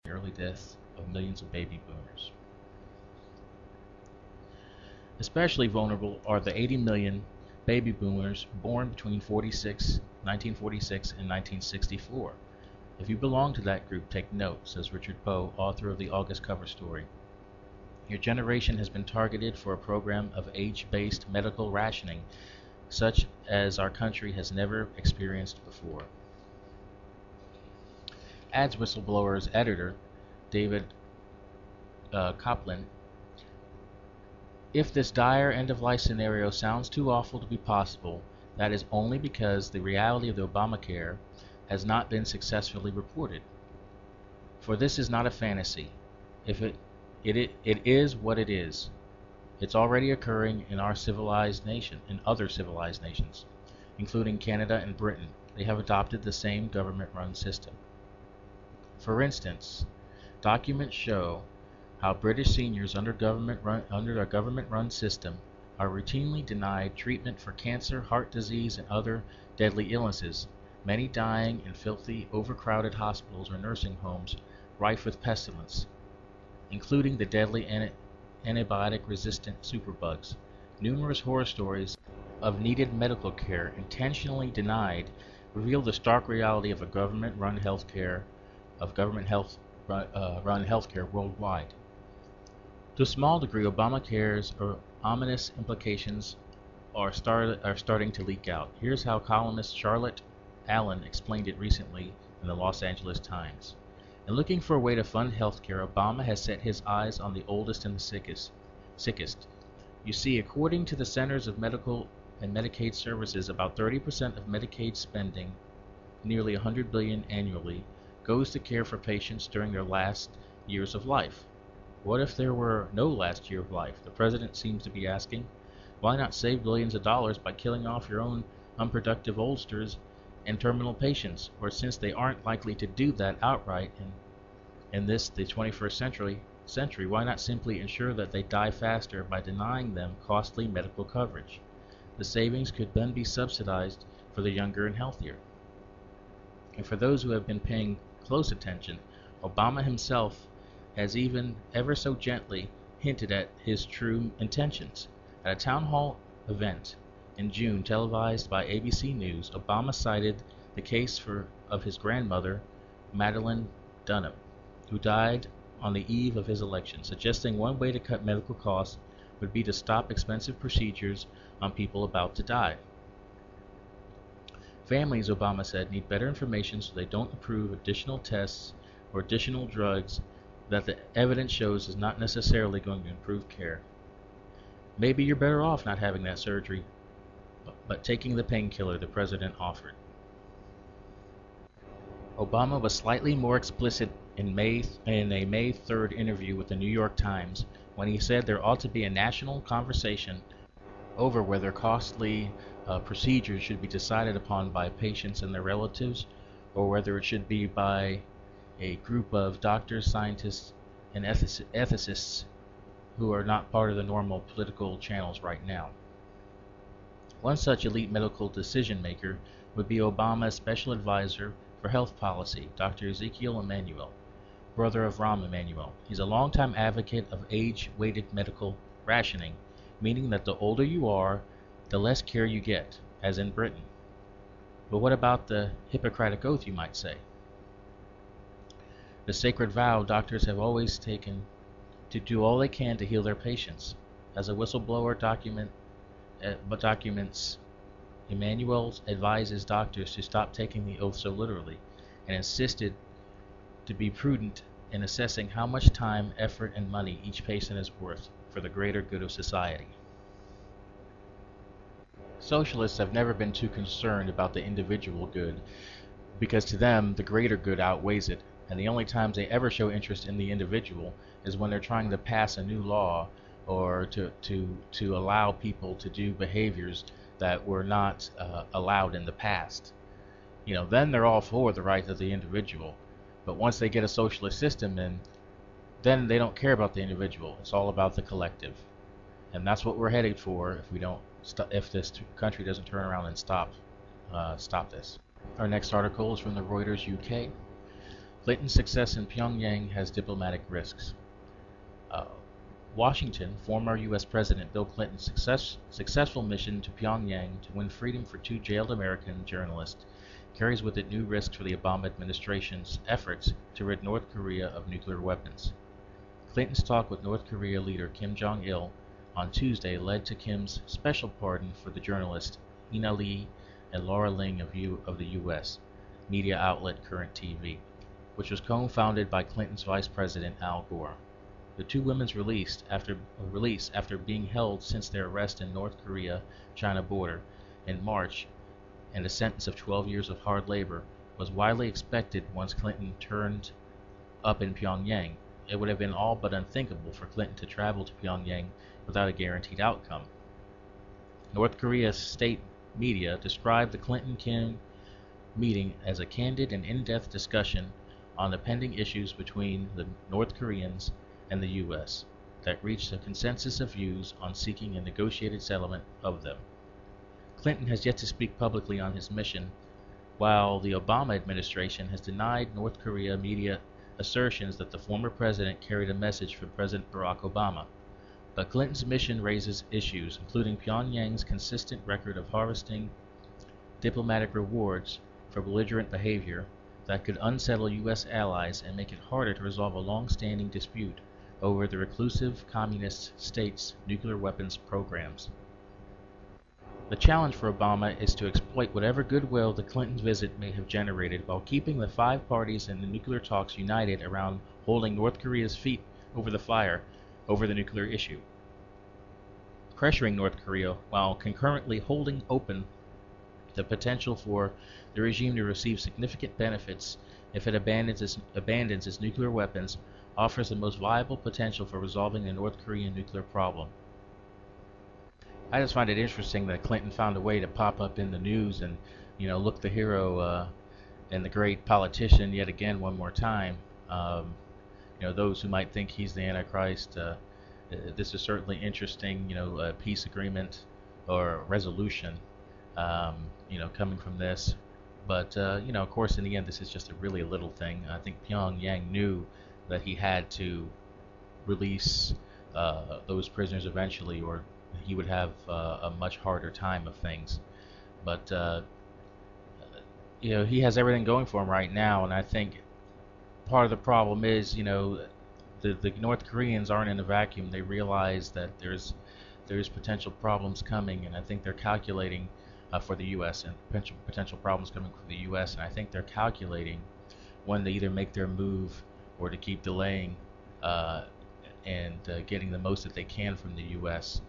the early death of millions of baby boomers. Especially vulnerable are the 80 million baby boomers born between 1946 and 1964. If you belong to that group, take note, says Richard Poe, author of the August cover story. Your generation has been targeted for a program of age-based medical rationing, such as our country has never experienced before. Ads Whistleblower's editor, David Copland. If this dire end-of-life scenario sounds too awful to be possible, that is only because the reality of the Obamacare has not been successfully reported. For this is not a fantasy. If it is what it is. It's already occurring in our civilized nation, in other civilized nations, including Canada and Britain. They have adopted the same government-run system. For instance, documents show how British seniors under a government-run system are routinely denied treatment for cancer, heart disease, and other deadly illnesses, many dying in filthy, overcrowded hospitals or nursing homes rife with pestilence, including the deadly antibiotic-resistant superbugs. Numerous horror stories of needed medical care intentionally denied reveal the stark reality of government-run healthcare worldwide. To a small degree, Obamacare's ominous implications are starting to leak out. Here's how columnist Charlotte Allen explained it recently in the Los Angeles Times. In looking for a way to fund healthcare, Obama has set his eyes on the oldest and the sickest. You see, according to the Centers of Medical and Medicaid Services, about 30% of Medicaid spending, nearly $100 billion annually, goes to care for patients during their last years of life. What if there were no last year of life? The president seems to be asking. Why not save billions of dollars by killing off your own unproductive oldsters and terminal patients? Or since they aren't likely to do that outright in the 21st century, why not simply ensure that they die faster by denying them costly medical coverage? The savings could then be subsidized for the younger and healthier. And for those who have been paying close attention, Obama himself has even ever so gently hinted at his true intentions. At a town hall event in June televised by ABC News, Obama cited the case of his grandmother, Madeline Dunham, who died on the eve of his election, suggesting one way to cut medical costs would be to stop expensive procedures on people about to die. Families, Obama said, need better information so they don't approve additional tests or additional drugs that the evidence shows is not necessarily going to improve care. Maybe you're better off not having that surgery, but taking the painkiller the president offered. Obama was slightly more explicit in a May 3rd interview with the New York Times when he said there ought to be a national conversation over whether costly procedures should be decided upon by patients and their relatives, or whether it should be by a group of doctors, scientists, and ethicists who are not part of the normal political channels right now. One such elite medical decision maker would be Obama's special advisor for health policy, Dr. Ezekiel Emanuel, brother of Rahm Emanuel. He's a longtime advocate of age-weighted medical rationing, meaning that the older you are, the less care you get, as in Britain. But what about the Hippocratic Oath, you might say? The sacred vow doctors have always taken to do all they can to heal their patients. As a whistleblower documents, Emanuel advises doctors to stop taking the oath so literally, and insisted to be prudent in assessing how much time, effort, and money each patient is worth for the greater good of society. Socialists have never been too concerned about the individual good, because to them the greater good outweighs it, and the only times they ever show interest in the individual is when they're trying to pass a new law or to allow people to do behaviors that were not allowed in the past. Then they're all for the rights of the individual. But once they get a socialist system in, then they don't care about the individual. It's all about the collective. And that's what we're headed for if this country doesn't turn around and stop this. Our next article is from the Reuters UK. Clinton's success in Pyongyang has diplomatic risks. Uh, Washington, former U.S. President Bill Clinton's successful mission to Pyongyang to win freedom for two jailed American journalists carries with it new risks for the Obama administration's efforts to rid North Korea of nuclear weapons. Clinton's talk with North Korea leader Kim Jong-il on Tuesday led to Kim's special pardon for the journalists Ina Lee and Laura Ling of the U.S. media outlet Current TV, which was co-founded by Clinton's Vice President Al Gore. The two women's release after being held since their arrest in North Korea-China border in March and a sentence of 12 years of hard labor was widely expected once Clinton turned up in Pyongyang. It would have been all but unthinkable for Clinton to travel to Pyongyang without a guaranteed outcome. North Korea's state media described the Clinton-Kim meeting as a candid and in-depth discussion on the pending issues between the North Koreans and the U.S. that reached a consensus of views on seeking a negotiated settlement of them. Clinton has yet to speak publicly on his mission, while the Obama administration has denied North Korea media assertions that the former president carried a message for President Barack Obama. But Clinton's mission raises issues, including Pyongyang's consistent record of harvesting diplomatic rewards for belligerent behavior that could unsettle U.S. allies and make it harder to resolve a long-standing dispute over the reclusive communist states' nuclear weapons programs. The challenge for Obama is to exploit whatever goodwill the Clinton visit may have generated while keeping the five parties in the nuclear talks united around holding North Korea's feet over the fire over the nuclear issue, pressuring North Korea while concurrently holding open the potential for the regime to receive significant benefits if it abandons its nuclear weapons offers the most viable potential for resolving the North Korean nuclear problem. I just find it interesting that Clinton found a way to pop up in the news and, look the hero and the great politician yet again one more time. Those who might think he's the Antichrist, this is certainly interesting. A peace agreement or resolution, coming from this. But of course, in the end, this is just a little thing. I think Pyongyang knew that he had to release those prisoners eventually, or he would have a much harder time of things. But he has everything going for him right now, and I think part of the problem is, the North Koreans aren't in a vacuum. They realize that there's potential problems coming, and I think they're calculating for the U.S. and potential problems coming for the U.S. And I think they're calculating when to either make their move or to keep delaying and getting the most that they can from the U.S.